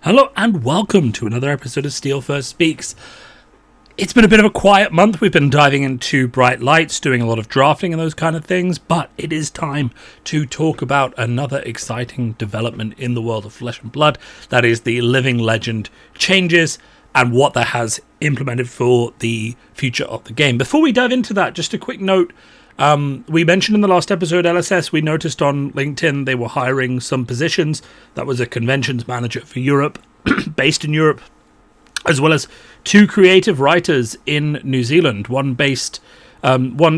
Hello and welcome to another episode of Steelfur Speaks. It's been a bit of a quiet month. We've been diving into bright lights, doing a lot of drafting and those kind of things, but it is time to talk about another exciting development in the world of Flesh and Blood. That is the Living Legend changes and what that has implemented for the future of the game. Before we dive into that, just a quick note. We mentioned in the last episode, LSS, we noticed on LinkedIn they were hiring some positions. That was a conventions manager for Europe, based in Europe, as well as two creative writers in New Zealand, one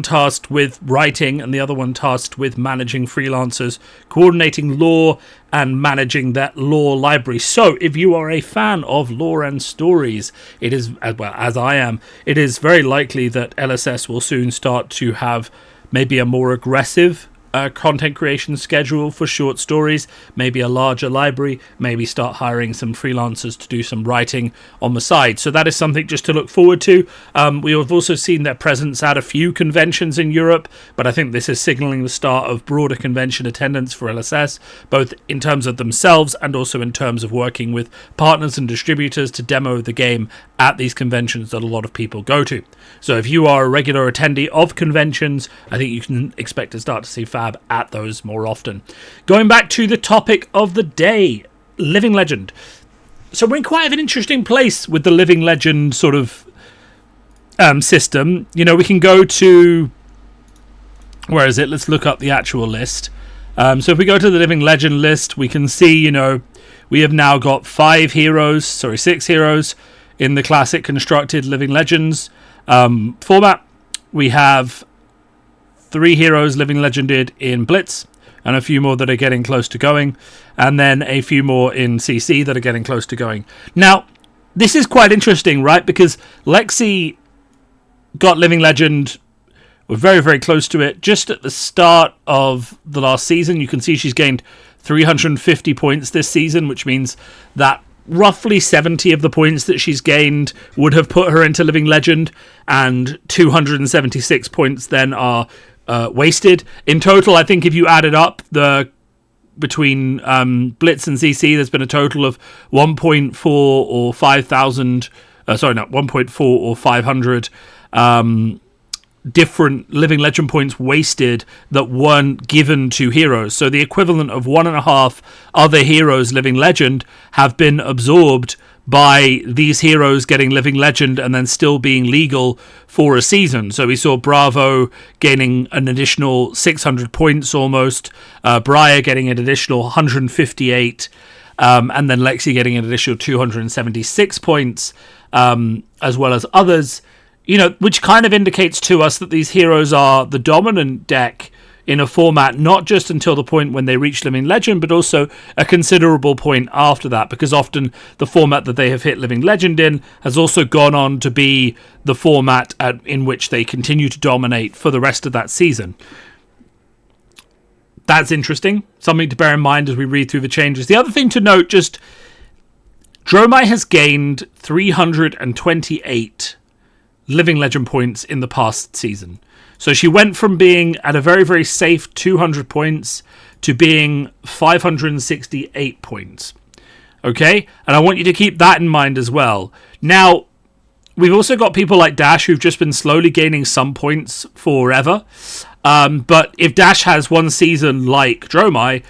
tasked with writing and the other one tasked with managing freelancers, coordinating lore and managing that lore library. So if you are a fan of lore and stories, it is, well, as I am, it is very likely that LSS will soon start to have maybe a more aggressive content creation schedule for short stories, maybe a larger library, maybe start hiring some freelancers to do some writing on the side. So that is something just to look forward to. We have also seen their presence at a few conventions in Europe, but I think this is signaling the start of broader convention attendance for LSS, both in terms of themselves and also in terms of working with partners and distributors to demo the game at these conventions that a lot of people go to. So if you are a regular attendee of conventions, I think you can expect to start to see Fab at those more often. Going back to the topic of the day, Living Legend. So we're in quite an interesting place with the Living Legend sort of system. You know, we can go to, where is it? Let's look up the actual list. So if we go to the Living Legend list, we can see, you know, we have now got 6 heroes in the classic constructed Living Legends format. We have 3 heroes Living Legended in Blitz, and a few more that are getting close to going, and then a few more in CC that are getting close to going. Now, this is quite interesting, right? Because Lexi got Living Legend, we're very, very close to it. Just at the start of the last season, you can see she's gained 350 points this season, which means that roughly 70 of the points that she's gained would have put her into Living Legend, and 276 points then are wasted. In total, I think if you added up between Blitz and CC, there's been a total of 1.4 or 5,000. 1.4 or 500 different Living Legend points wasted that weren't given to heroes. So the equivalent of 1.5 other heroes Living Legend have been absorbed by these heroes getting Living Legend and then still being legal for a season. So we saw Bravo gaining an additional 600 points almost, Briar getting an additional 158, and then Lexi getting an additional 276 points, as well as others. You know, which kind of indicates to us that these heroes are the dominant deck in a format, not just until the point when they reach Living Legend, but also a considerable point after that, because often the format that they have hit Living Legend in has also gone on to be the format in which they continue to dominate for the rest of that season. That's interesting, something to bear in mind as we read through the changes. The other thing to note, just Dromai has gained 328 Living Legend points in the past season. So she went from being at a very, very safe 200 points to being 568 points. Okay? And I want you to keep that in mind as well. Now, we've also got people like Dash who've just been slowly gaining some points forever. But if Dash has one season like Dromai,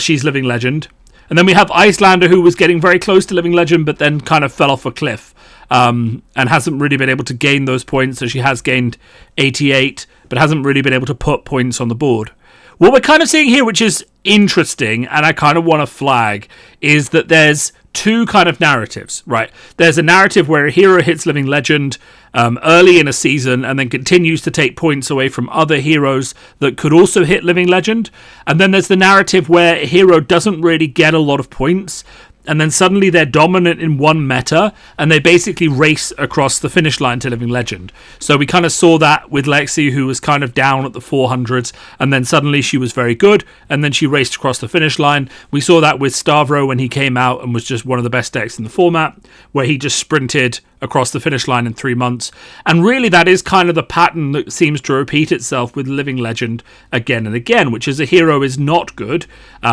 she's Living Legend. And then we have Icelander, who was getting very close to Living Legend, but then kind of fell off a cliff. And hasn't really been able to gain those points. So she has gained 88, but hasn't really been able to put points on the board. What we're kind of seeing here, which is interesting, and I kind of want to flag, is that there's two kind of narratives, right? There's a narrative where a hero hits Living Legend early in a season and then continues to take points away from other heroes that could also hit Living Legend. And then there's the narrative where a hero doesn't really get a lot of points, and then suddenly they're dominant in one meta, and they basically race across the finish line to Living Legend. So we kind of saw that with Lexi, who was kind of down at the 400s, and then suddenly she was very good, and then she raced across the finish line. We saw that with Stavro when he came out and was just one of the best decks in the format, where he just sprinted across the finish line in 3 months. And really that is kind of the pattern that seems to repeat itself with Living Legend again and again, which is a hero is not good,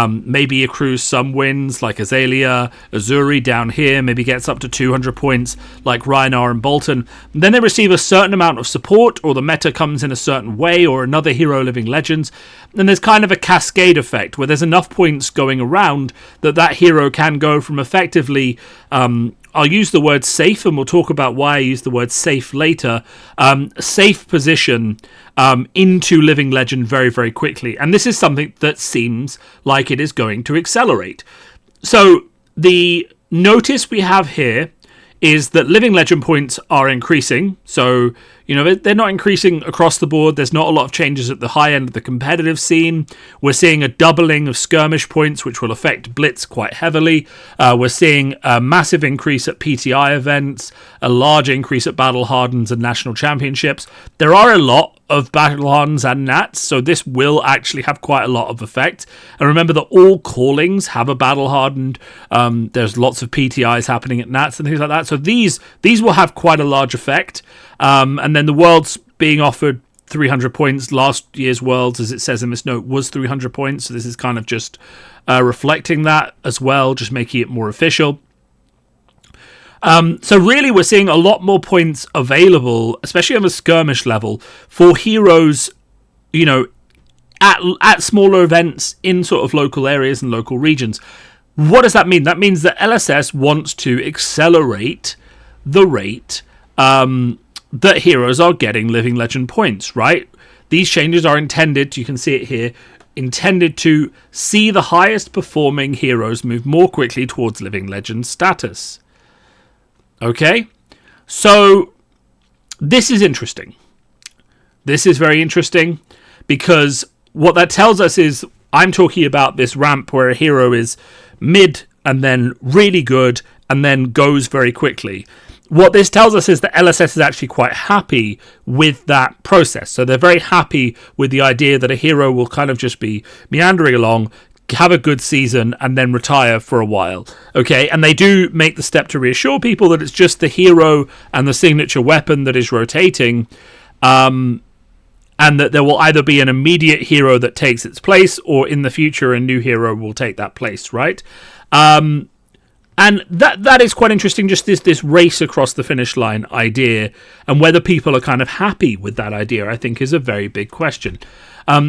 maybe accrues some wins like Azalea, Azuri down here maybe gets up to 200 points like Rhinar and Bolton. Then they receive a certain amount of support, or the meta comes in a certain way, or another hero living legends. And there's kind of a cascade effect where there's enough points going around that hero can go from effectively... I'll use the word safe, and we'll talk about why I use the word safe later. Safe position into Living Legend very, very quickly. And this is something that seems like it is going to accelerate. So the notice we have here is that Living Legend points are increasing. So, they're not increasing across the board. There's not a lot of changes at the high end of the competitive scene. We're seeing a doubling of skirmish points, which will affect Blitz quite heavily. We're seeing a massive increase at PTI events, a large increase at Battle Hardens and National Championships. There are a lot of Battle Hardens and Nats, so this will actually have quite a lot of effect. And remember that all callings have a Battle Hardened. There's lots of PTIs happening at Nats and things like that. So these will have quite a large effect. And then the Worlds being offered 300 points. Last year's Worlds, as it says in this note, was 300 points. So this is kind of just reflecting that as well, just making it more official. So really we're seeing a lot more points available, especially on the skirmish level, for heroes, at smaller events in sort of local areas and local regions. What does that mean? That means that LSS wants to accelerate the rate that heroes are getting Living Legend points, right? These changes are intended, you can see it here, intended to see the highest performing heroes move more quickly towards Living Legend status. Okay? So, this is interesting. This is very interesting because what that tells us is, I'm talking about this ramp where a hero is mid and then really good and then goes very quickly. What this tells us is that LSS is actually quite happy with that process. So they're very happy with the idea that a hero will kind of just be meandering along, have a good season, and then retire for a while. Okay, and they do make the step to reassure people that it's just the hero and the signature weapon that is rotating, and that there will either be an immediate hero that takes its place, or in the future a new hero will take that place, right? And that is quite interesting, just this race across the finish line idea, and whether people are kind of happy with that idea, I think, is a very big question.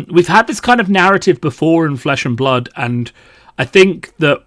We've had this kind of narrative before in Flesh and Blood, and I think that,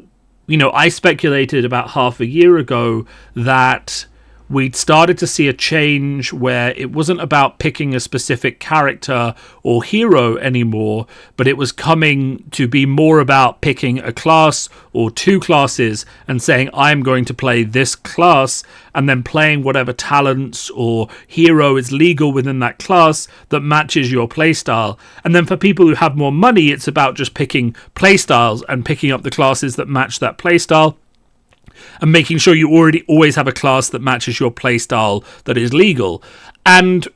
I speculated about half a year ago that we'd started to see a change where it wasn't about picking a specific character or hero anymore, but it was coming to be more about picking a class or two classes and saying, I'm going to play this class, and then playing whatever talents or hero is legal within that class that matches your playstyle. And then for people who have more money, it's about just picking playstyles and picking up the classes that match that playstyle, and making sure you always have a class that matches your playstyle that is legal. And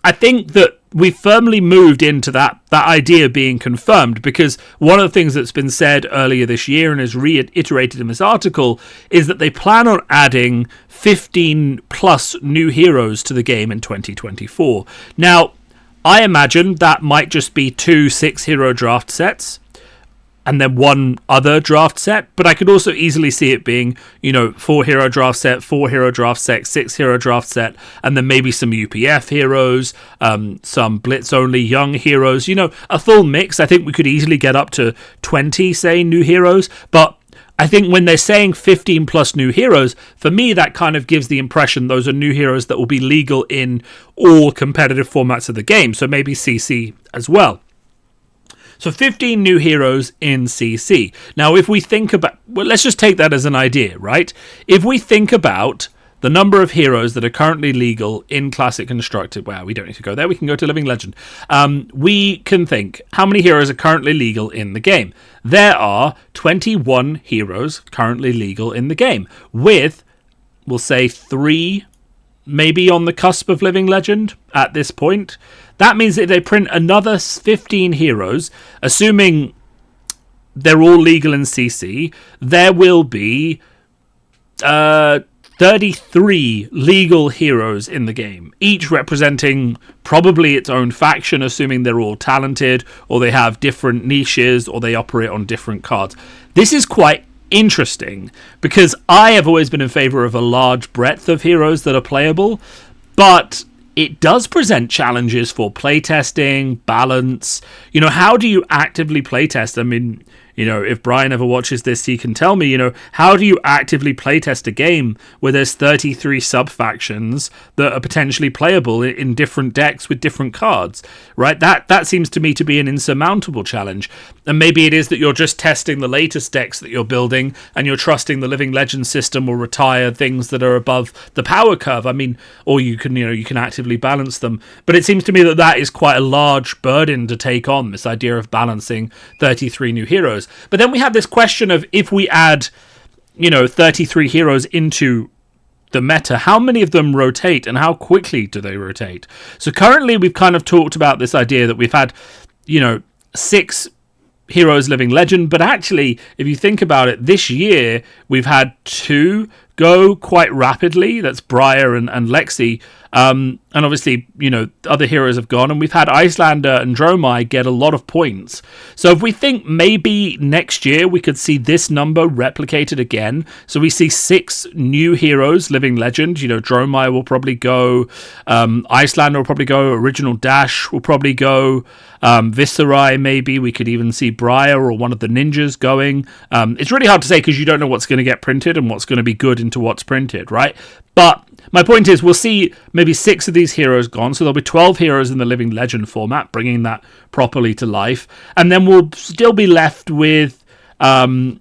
I think that we firmly moved into that idea being confirmed, because one of the things that's been said earlier this year and is reiterated in this article is that they plan on adding 15 plus new heroes to the game in 2024. Now, I imagine that might just be 2 6-hero draft sets, and then one other draft set, but I could also easily see it being, 4-hero draft set, 4-hero draft set, 6-hero draft set, and then maybe some UPF heroes, some Blitz-only young heroes, a full mix. I think we could easily get up to 20, say, new heroes, but I think when they're saying 15 plus new heroes, for me that kind of gives the impression those are new heroes that will be legal in all competitive formats of the game, so maybe CC as well. So 15 new heroes in CC. Now, if we think about... Well, let's just take that as an idea, right? If we think about the number of heroes that are currently legal in Classic Constructed... Well, we don't need to go there. We can go to Living Legend. We can think, how many heroes are currently legal in the game? There are 21 heroes currently legal in the game, with, we'll say, 3 maybe on the cusp of Living Legend at this point. That means that if they print another 15 heroes, assuming they're all legal in CC, there will be 33 legal heroes in the game, each representing probably its own faction, assuming they're all talented, or they have different niches, or they operate on different cards. This is quite interesting, because I have always been in favor of a large breadth of heroes that are playable, but it does present challenges for playtesting, balance. How do you actively playtest? I mean, if Brian ever watches this, he can tell me, how do you actively playtest a game where there's 33 sub-factions that are potentially playable in different decks with different cards, right? That seems to me to be an insurmountable challenge. And maybe it is that you're just testing the latest decks that you're building, and you're trusting the Living Legend system will retire things that are above the power curve. I mean, or you can actively balance them. But it seems to me that is quite a large burden to take on, this idea of balancing 33 new heroes. But then we have this question of, if we add, 33 heroes into the meta, how many of them rotate and how quickly do they rotate? So currently we've kind of talked about this idea that we've had, 6 heroes Living Legend, but actually, if you think about it, this year we've had 2 go quite rapidly. That's Briar and Lexi. And obviously, other heroes have gone, and we've had Icelander and Dromai get a lot of points. So if we think maybe next year we could see this number replicated again, so we see 6 new heroes Living Legend, Dromai will probably go, Icelander will probably go, Original Dash will probably go, Viserai maybe, we could even see Briar or one of the ninjas going. It's really hard to say because you don't know what's going to get printed and what's going to be good into what's printed, right? But my point is, we'll see maybe 6 of these heroes gone, so there'll be 12 heroes in the Living Legend format, bringing that properly to life, and then we'll still be left with quick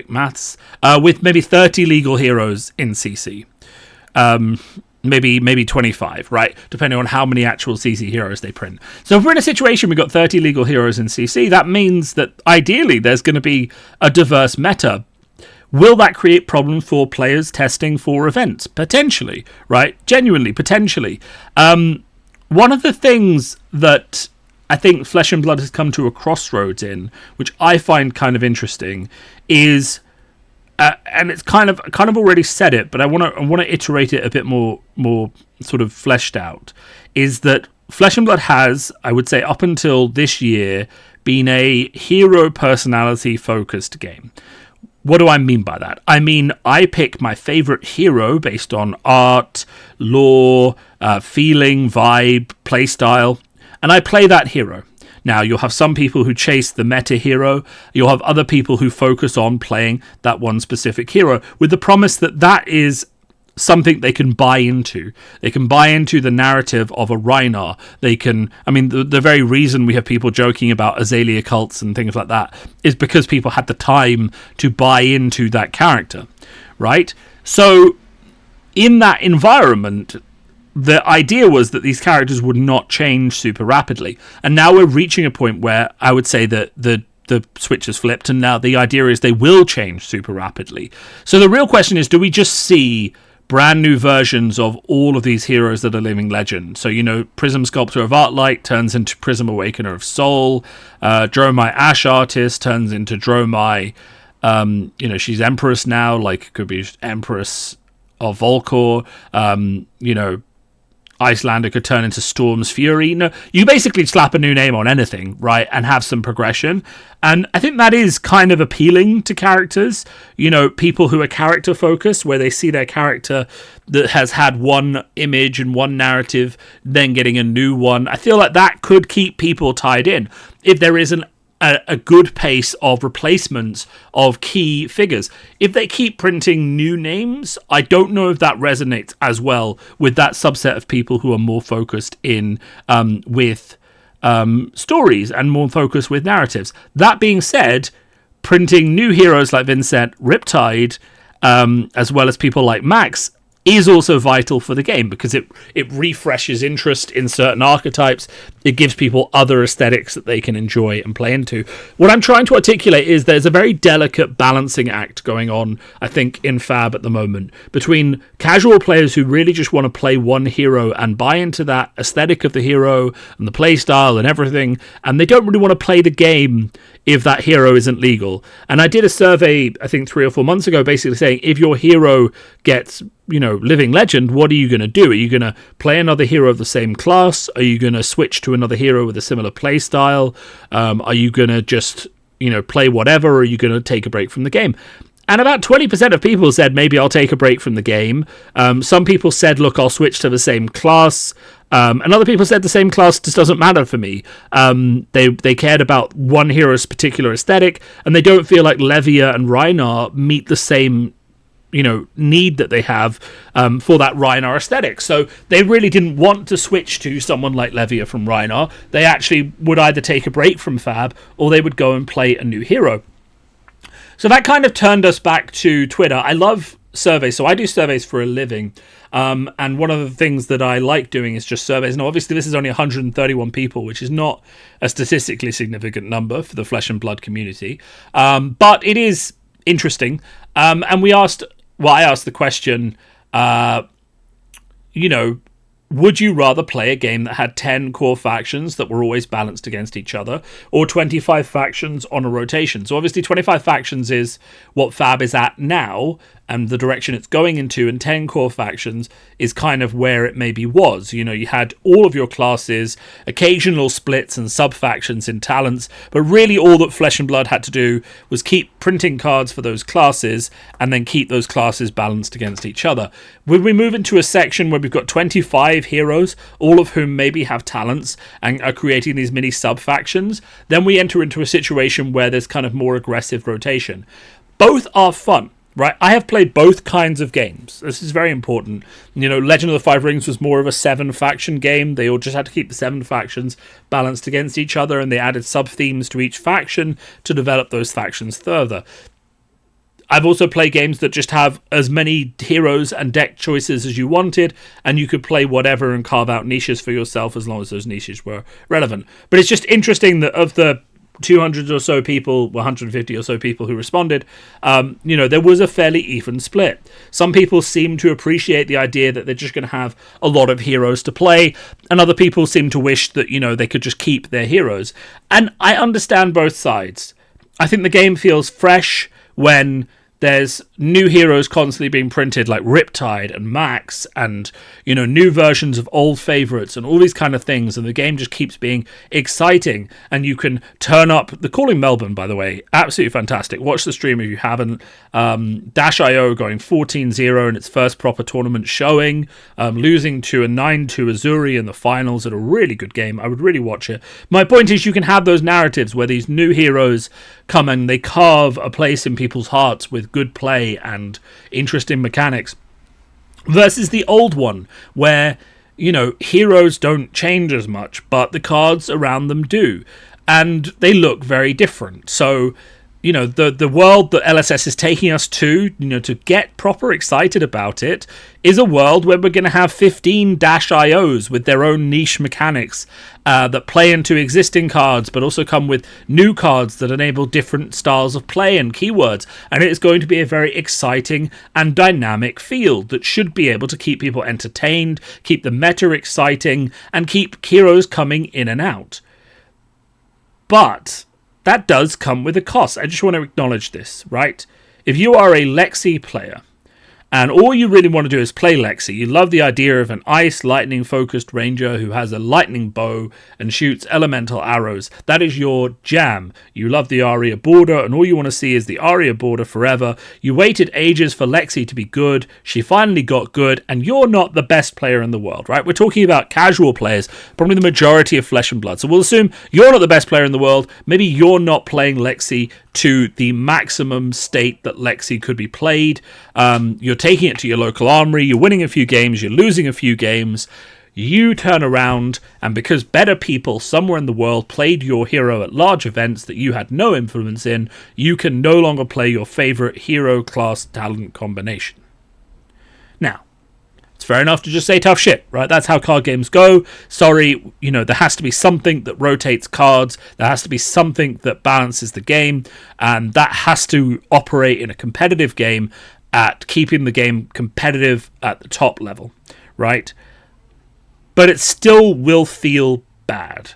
maths, with maybe 30 legal heroes in CC, maybe 25, right, depending on how many actual CC heroes they print. So if we're in a situation we've got 30 legal heroes in CC, that means that ideally there's going to be a diverse meta. Will that create problems for players testing for events? Potentially, right? Genuinely, potentially. One of the things that I think Flesh and Blood has come to a crossroads in, which I find kind of interesting, is, and it's kind of already said it, but I want to iterate it a bit more sort of fleshed out, is that Flesh and Blood has, I would say, up until this year, been a hero personality focused game. What do I mean by that? I mean, I pick my favorite hero based on art, lore, feeling, vibe, playstyle, and I play that hero. Now, you'll have some people who chase the meta hero. You'll have other people who focus on playing that one specific hero with the promise that that is something they can buy into. They can buy into the narrative of a Rhinar. They can, I mean, the very reason we have people joking about Azalea cults and things like that is because people had the time to buy into that character, right? So in that environment, the idea was that these characters would not change super rapidly. And now we're reaching a point where I would say that the switch has flipped, and now the idea is they will change super rapidly. So the real question is, do we just see brand new versions of all of these heroes that are Living Legend? So, Prism Sculptor of Artlight turns into Prism Awakener of Soul. Dromai Ash Artist turns into Dromai. She's Empress now, like could be Empress of Volcor. Icelander could turn into Storm's Fury. You basically slap a new name on anything, right, and have some progression. And I think that is kind of appealing to characters. People who are character focused, where they see their character that has had one image and one narrative, then getting a new one. I feel like that could keep people tied in if there isn't a good pace of replacements of key figures. If they keep printing new names, I don't know if that resonates as well with that subset of people who are more focused in with stories and more focused with narratives. That being said, printing new heroes like Vincent, Riptide, as well as people like Max, is also vital for the game because it refreshes interest in certain archetypes. It gives people other aesthetics that they can enjoy and play into. What I'm trying to articulate is there's a very delicate balancing act going on, I think, in Fab at the moment, between casual players who really just want to play one hero and buy into that aesthetic of the hero and the play style and everything, and they don't really want to play the game if that hero isn't legal. And I did a survey, I think 3 or 4 months ago, basically saying if your hero gets Living Legend, what are you going to do? Are you going to play another hero of the same class? Are you going to switch to another hero with a similar play style? Are you going to just play whatever, or are you going to take a break from the game? And about 20% of people said, maybe I'll take a break from the game. Some people said, look, I'll switch to the same class. And other people said the same class just doesn't matter for me. They cared about one hero's particular aesthetic, and they don't feel like Levia and Rhinar meet the same need that they have for that Rhinar aesthetic. So they really didn't want to switch to someone like Levia from Rhinar. They actually would either take a break from Fab, or they would go and play a new hero. So that kind of turned us back to Twitter. I love surveys, so I do surveys for a living. And one of the things that I like doing is just surveys. Now, obviously, this is only 131 people, which is not a statistically significant number for the Flesh and Blood community. But it is interesting. And I asked the question, would you rather play a game that had 10 core factions that were always balanced against each other, or 25 factions on a rotation? So obviously 25 factions is what Fab is at now, and the direction it's going into, and 10 core factions is kind of where it maybe was. You had all of your classes, occasional splits and sub-factions in talents, but really all that Flesh and Blood had to do was keep printing cards for those classes, and then keep those classes balanced against each other. When we move into a section where we've got 25 heroes, all of whom maybe have talents, and are creating these mini sub-factions, then we enter into a situation where there's kind of more aggressive rotation. Both are fun. Right, I have played both kinds of games. This is very important. Legend of the Five Rings was more of a 7-faction game. They all just had to keep the 7 factions balanced against each other, and they added sub-themes to each faction to develop those factions further. I've also played games that just have as many heroes and deck choices as you wanted, and you could play whatever and carve out niches for yourself as long as those niches were relevant. But it's just interesting that of the 200 or so people, 150 or so people who responded, there was a fairly even split. Some people seem to appreciate the idea that they're just going to have a lot of heroes to play, and other people seem to wish that, they could just keep their heroes. And I understand both sides. I think the game feels fresh when there's new heroes constantly being printed, like Riptide and Max, and new versions of old favorites and all these kind of things, and the game just keeps being exciting. And you can turn up the Calling Melbourne, by the way, absolutely fantastic. Watch the stream if you haven't. Dash.io going 14-0 in its first proper tournament showing, losing to a 9-2 Azuri in the finals at a really good game. I would really watch it. My point is, you can have those narratives where these new heroes come and they carve a place in people's hearts with good play and interesting mechanics, versus the old one where heroes don't change as much, but the cards around them do, and they look very different. So the world that LSS is taking us to get proper excited about it, is a world where we're going to have 15 Dash.ios with their own niche mechanics that play into existing cards, but also come with new cards that enable different styles of play and keywords. And it is going to be a very exciting and dynamic field that should be able to keep people entertained, keep the meta exciting, and keep heroes coming in and out. But that does come with a cost. I just want to acknowledge this, right? If you are a Lexi player, and all you really want to do is play Lexi, you love the idea of an ice lightning focused ranger who has a lightning bow and shoots elemental arrows. That is your jam. You love the Aria border, and all you want to see is the Aria border forever. You waited ages for Lexi to be good. She finally got good, and you're not the best player in the world, right? We're talking about casual players, probably the majority of Flesh and Blood. So we'll assume you're not the best player in the world. Maybe you're not playing Lexi to the maximum state that Lexi could be played. You're taking it to your local armory, you're winning a few games, you're losing a few games. You turn around, and because better people somewhere in the world played your hero at large events that you had no influence in, you can no longer play your favorite hero class talent combination. Now, it's fair enough to just say tough shit, right? That's how card games go. Sorry, there has to be something that rotates cards. There has to be something that balances the game. And that has to operate in a competitive game at keeping the game competitive at the top level, right? But it still will feel bad.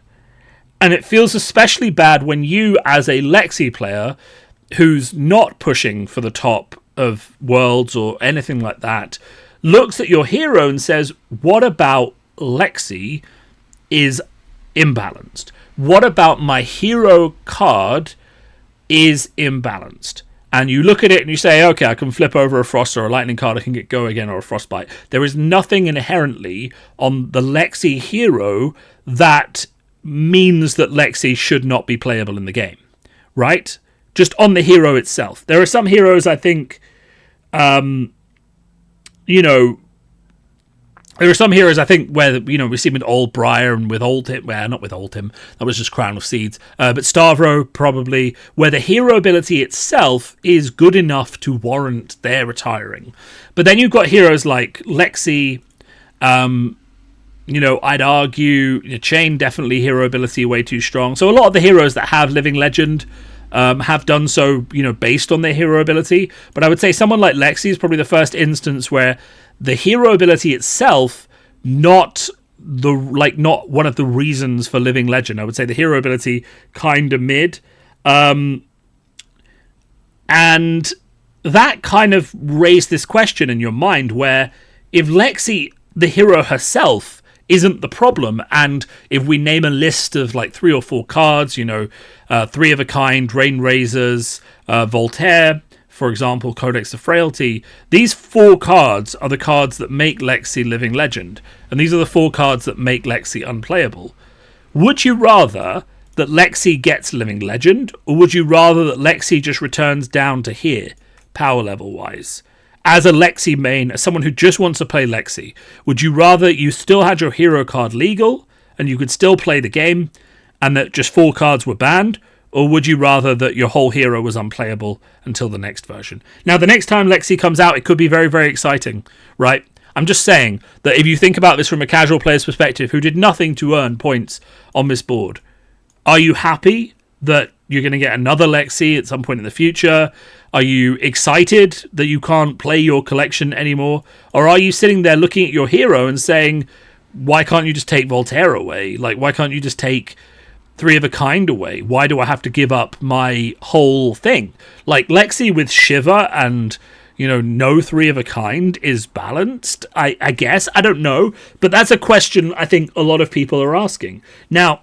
And it feels especially bad when you, as a Lexi player, who's not pushing for the top of Worlds or anything like that, looks at your hero and says, what about Lexi is imbalanced? What about my hero card is imbalanced. And you look at it and you say, okay, I can flip over a Frost or a Lightning card, I can get Go again or a Frostbite. There is nothing inherently on the Lexi hero that means that Lexi should not be playable in the game, right? Just on the hero itself. There are some heroes, I think, there are some heroes, I think, where, we see with Old Briar and with Oldhim, well, not with Oldhim, that was just Crown of Seeds, but Stavro, probably, where the hero ability itself is good enough to warrant their retiring. But then you've got heroes like Lexi, I'd argue Chain, definitely hero ability way too strong. So a lot of the heroes that have Living Legend have done so, based on their hero ability. But I would say someone like Lexi is probably the first instance where the hero ability itself, not one of the reasons for Living Legend. I would say the hero ability kind of mid. And that kind of raised this question in your mind where if Lexi, the hero herself, isn't the problem, and if we name a list of 3 or 4 cards, 3 of a kind, Rain Razors, Voltaire, for example, Codex of Frailty, these 4 cards are the cards that make Lexi Living Legend, and these are the 4 cards that make Lexi unplayable. Would you rather that Lexi gets Living Legend, or would you rather that Lexi just returns down to here, power level wise? As a Lexi main, as someone who just wants to play Lexi, would you rather you still had your hero card legal, and you could still play the game, and that just 4 cards were banned? Or would you rather that your whole hero was unplayable until the next version? Now, the next time Lexi comes out, it could be very, very exciting, right? I'm just saying that if you think about this from a casual player's perspective who did nothing to earn points on this board, are you happy that you're going to get another Lexi at some point in the future? Are you excited that you can't play your collection anymore? Or are you sitting there looking at your hero and saying, why can't you just take Voltaire away? Why can't you just take 3 of a kind away? Why do I have to give up my whole thing? Lexi with Shiver and, no 3 of a kind is balanced, I guess. I don't know. But that's a question I think a lot of people are asking. Now,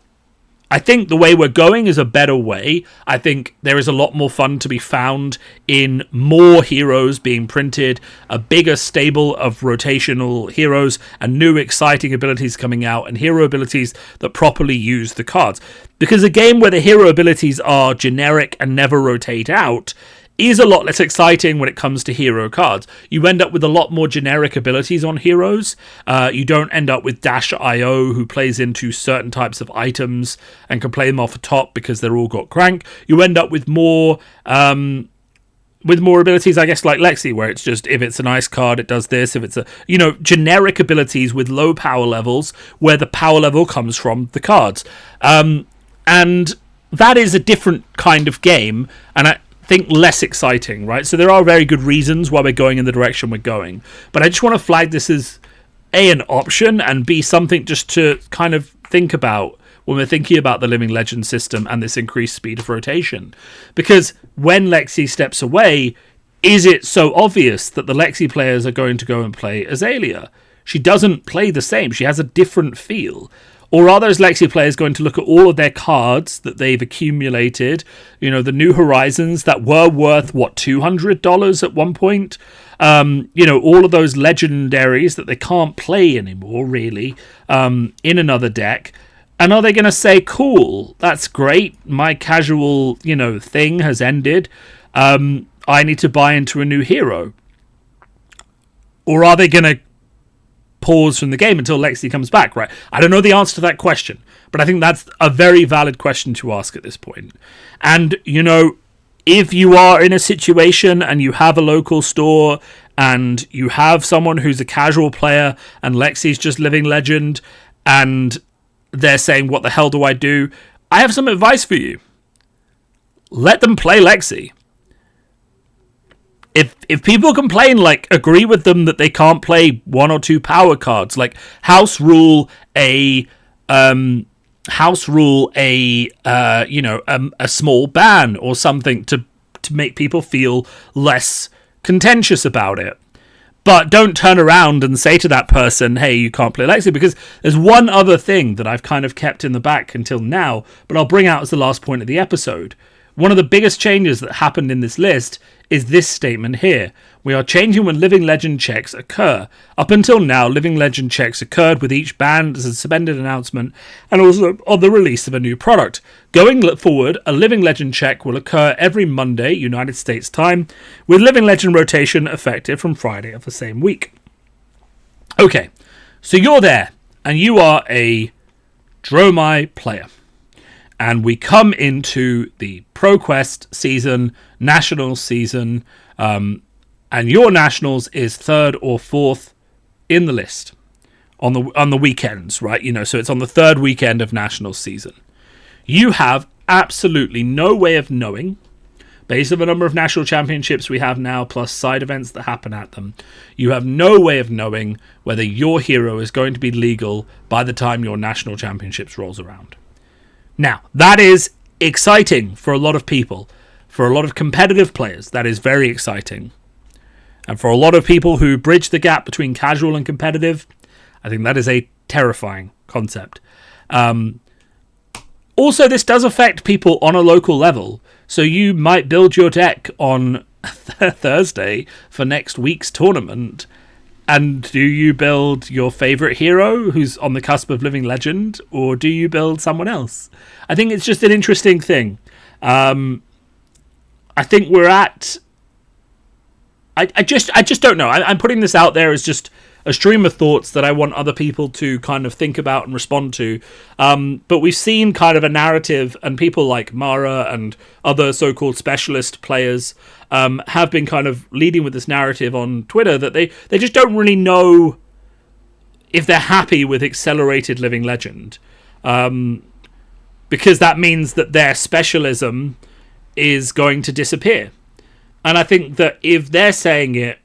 I think the way we're going is a better way. I think there is a lot more fun to be found in more heroes being printed, a bigger stable of rotational heroes, and new exciting abilities coming out, and hero abilities that properly use the cards. Because a game where the hero abilities are generic and never rotate out is a lot less exciting when it comes to hero cards. You end up with a lot more generic abilities on heroes. You don't end up with Dash IO, who plays into certain types of items and can play them off the top because they're all got crank. You end up with more abilities, I guess, like Lexi, where it's just, if it's an ice card, it does this. If it's generic abilities with low power levels, where the power level comes from the cards. And that is a different kind of game, and I think less exciting, right? So there are very good reasons why we're going in the direction we're going, but I just want to flag this as A, an option, and B, something just to kind of think about when we're thinking about the Living Legend system and this increased speed of rotation. Because when Lexi steps away, is it so obvious that the Lexi players are going to go and play Azalea? She doesn't play the same. She has a different feel. Or are those Lexi players going to look at all of their cards that they've accumulated, the New Horizons that were worth, $200 at one point? All of those legendaries that they can't play anymore, really, in another deck. And are they going to say, cool, that's great, my casual, thing has ended, I need to buy into a new hero? Or are they going to pause from the game until Lexi comes back, right? I don't know the answer to that question, but I think that's a very valid question to ask at this point. And, if you are in a situation and you have a local store and you have someone who's a casual player and Lexi's just Living Legend and they're saying, what the hell do? I have some advice for you. Let them play Lexi. If people complain, agree with them that they can't play 1 or 2 power cards, house rule a small ban or something to make people feel less contentious about it. But don't turn around and say to that person, hey, you can't play Lexi, because there's one other thing that I've kind of kept in the back until now, but I'll bring out as the last point of the episode, one of the biggest changes that happened in this list is this statement here. We are changing when living legend checks occur. Up until now, living legend checks occurred with each band as a suspended announcement and also on the release of a new product. Going forward, a living legend check will occur every Monday, United States time, with living legend rotation effective from Friday of the same week. Okay, so you're there, and you are a Dromai player. And we come into the ProQuest season, Nationals season, and your Nationals is 3rd or 4th in the list on the weekends, right? You know, so it's on the 3rd weekend of Nationals season. You have absolutely no way of knowing, based on the number of national championships we have now, plus side events that happen at them, you have no way of knowing whether your hero is going to be legal by the time your national championships rolls around. Now, that is exciting for a lot of people. For a lot of competitive players, that is very exciting. And for a lot of people who bridge the gap between casual and competitive, I think that is a terrifying concept. Also, this does affect people on a local level. So you might build your deck on Thursday for next week's tournament. And do you build your favourite hero who's on the cusp of living legend, or do you build someone else? I think it's just an interesting thing. I think we're at... I just don't know. I'm putting this out there as just a stream of thoughts that I want other people to kind of think about and respond to. But we've seen kind of a narrative, and people like Mara and other so-called specialist players have been kind of leading with this narrative on Twitter that they just don't really know if they're happy with accelerated living legend. Because that means that their specialism is going to disappear. And I think that if they're saying it,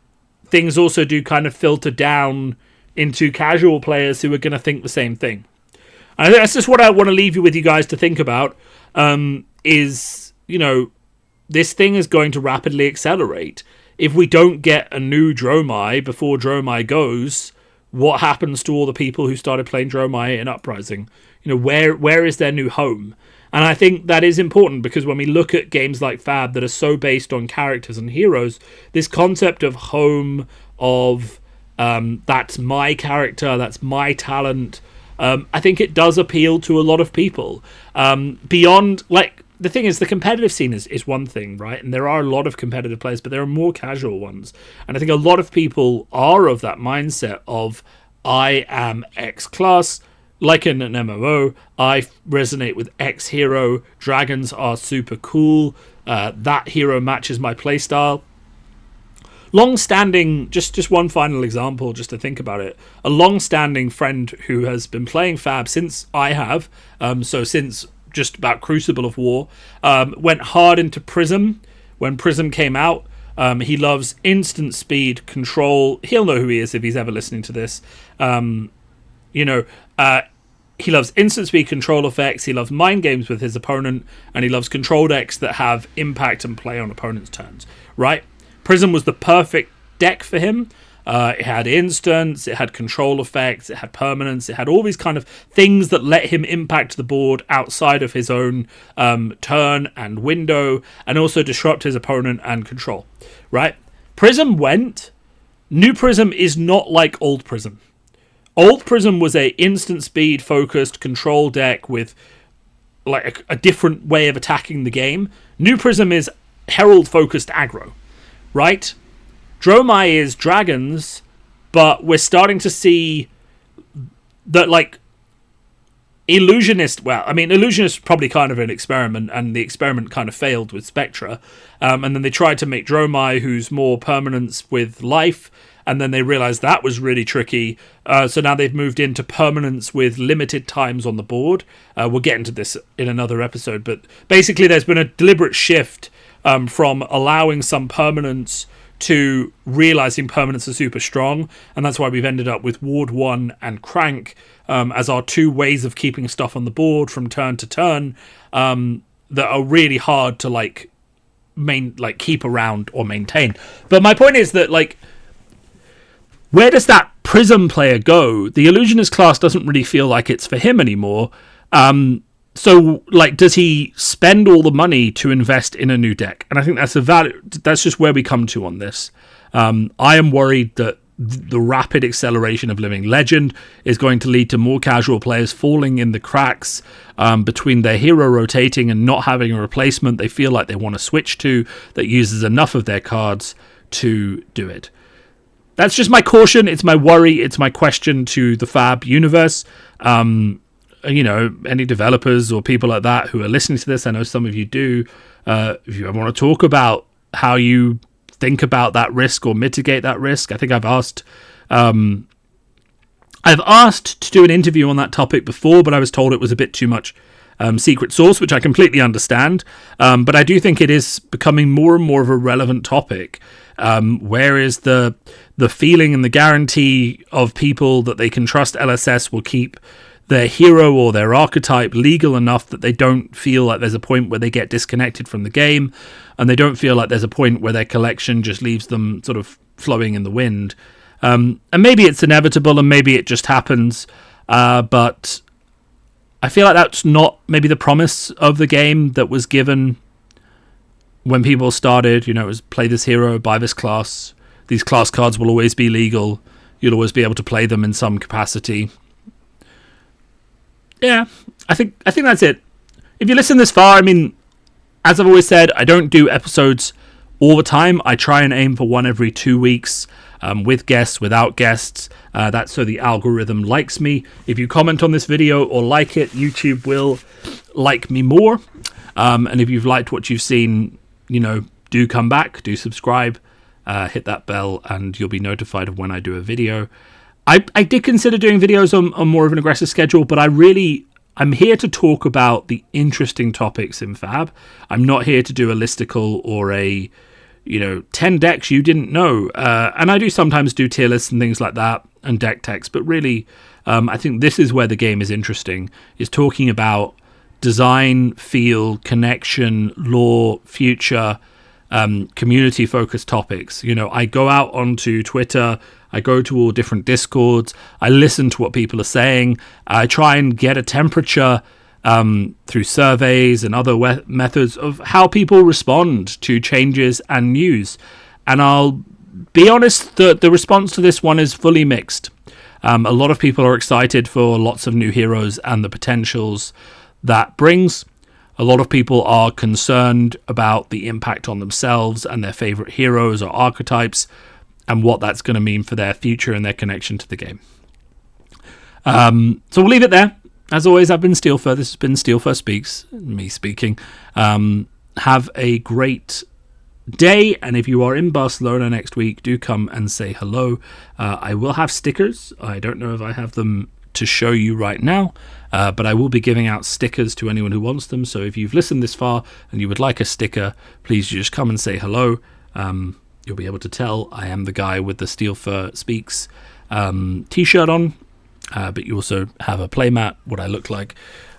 things also do kind of filter down into casual players who are going to think the same thing. And I think that's just what I want to leave you with, you guys, to think about, is, you know, this thing is going to rapidly accelerate. If we don't get a new Dromai before Dromai goes, what happens to all the people who started playing Dromai in Uprising? You know, where is their new home? And I think that is important, because when we look at games like Fab that are so based on characters and heroes, this concept of home, of that's my character, that's my talent, I think it does appeal to a lot of people. Beyond, like, the thing is, the competitive scene is one thing, right? And there are a lot of competitive players, but there are more casual ones. And I think a lot of people are of that mindset of, I am X class. Like in an MMO, I resonate with X hero. Dragons are super cool. That hero matches my playstyle. Long-standing, just one final example, just to think about it. A long-standing friend who has been playing Fab since I have, so since just about Crucible of War, went hard into Prism when Prism came out. He loves instant speed, control. He'll know who he is if he's ever listening to this. He loves instant speed control effects, he loves mind games with his opponent, and he loves control decks that have impact and play on opponents' turns, right? Prism was the perfect deck for him. It had instants, it had control effects, it had permanence, it had all these kind of things that let him impact the board outside of his own turn and window, and also disrupt his opponent and control, right? Prism went. New Prism is not like old Prism. Old Prism was a instant speed focused control deck with like a different way of attacking the game. New Prism is Herald focused aggro, right? Dromai is dragons, but we're starting to see that, like, Illusionist is probably kind of an experiment, and the experiment kind of failed with Spectra. And then they tried to make Dromai, who's more permanence with life, and then they realized that was really tricky. So now they've moved into permanence with limited times on the board. We'll get into this in another episode, but basically there's been a deliberate shift from allowing some permanence to realizing permanence is super strong, and that's why we've ended up with Ward 1 and Crank as our two ways of keeping stuff on the board from turn to turn that are really hard to keep around or maintain. But my point is that, like, where does that Prism player go? The Illusionist class doesn't really feel like it's for him anymore. So, like, does he spend all the money to invest in a new deck? And I think that's that's just where we come to on this. I am worried that the rapid acceleration of Living Legend is going to lead to more casual players falling in the cracks between their hero rotating and not having a replacement they feel like they want to switch to that uses enough of their cards to do it. That's just my caution. It's my worry. It's my question to the Fab universe. Any developers or people like that who are listening to this, I know some of you do. If you ever want to talk about how you think about that risk or mitigate that risk, I think I've asked to do an interview on that topic before, but I was told it was a bit too much secret sauce, which I completely understand. But I do think it is becoming more and more of a relevant topic. Where is the feeling and the guarantee of people that they can trust LSS will keep their hero or their archetype legal enough that they don't feel like there's a point where they get disconnected from the game, and they don't feel like there's a point where their collection just leaves them sort of flowing in the wind. And maybe it's inevitable and maybe it just happens, but I feel like that's not maybe the promise of the game that was given when people started. It was play this hero, buy this class, these class cards will always be legal, you'll always be able to play them in some capacity. Yeah, I think that's it. If you listen this far, I mean, as I've always said, I don't do episodes all the time. I try and aim for one every 2 weeks, with guests, without guests. That's so the algorithm likes me. If you comment on this video or like it, YouTube will like me more. And if you've liked what you've seen, do come back, do subscribe, hit that bell, and you'll be notified of when I do a video. I did consider doing videos on more of an aggressive schedule, but I'm here to talk about the interesting topics in Fab. I'm not here to do a listicle or a 10 decks you didn't know. And I do sometimes do tier lists and things like that and deck techs, but really, I think this is where the game is interesting, is talking about design, feel, connection, lore, future, community-focused topics. I go out onto Twitter, I go to all different Discords, I listen to what people are saying, I try and get a temperature through surveys and other methods of how people respond to changes and news. And I'll be honest, the response to this one is fully mixed. A lot of people are excited for lots of new heroes and the potentials that brings. A lot of people are concerned about the impact on themselves and their favorite heroes or archetypes and what that's going to mean for their future and their connection to the game. So we'll leave it there. As always, I've been Steelfur. This has been Steelfur Speaks, me speaking. Have a great day, and if you are in Barcelona next week, do come and say hello. I will have stickers. I don't know if I have them to show you right now, but I will be giving out stickers to anyone who wants them. So if you've listened this far and you would like a sticker, please just come and say hello. You'll be able to tell I am the guy with the Steelfur Speaks t-shirt on, but you also have a playmat, what I look like.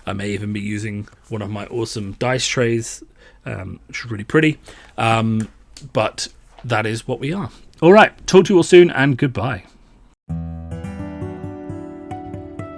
I may even be using one of my awesome dice trays, which is really pretty, but that is what we are. All right, talk to you all soon, and goodbye.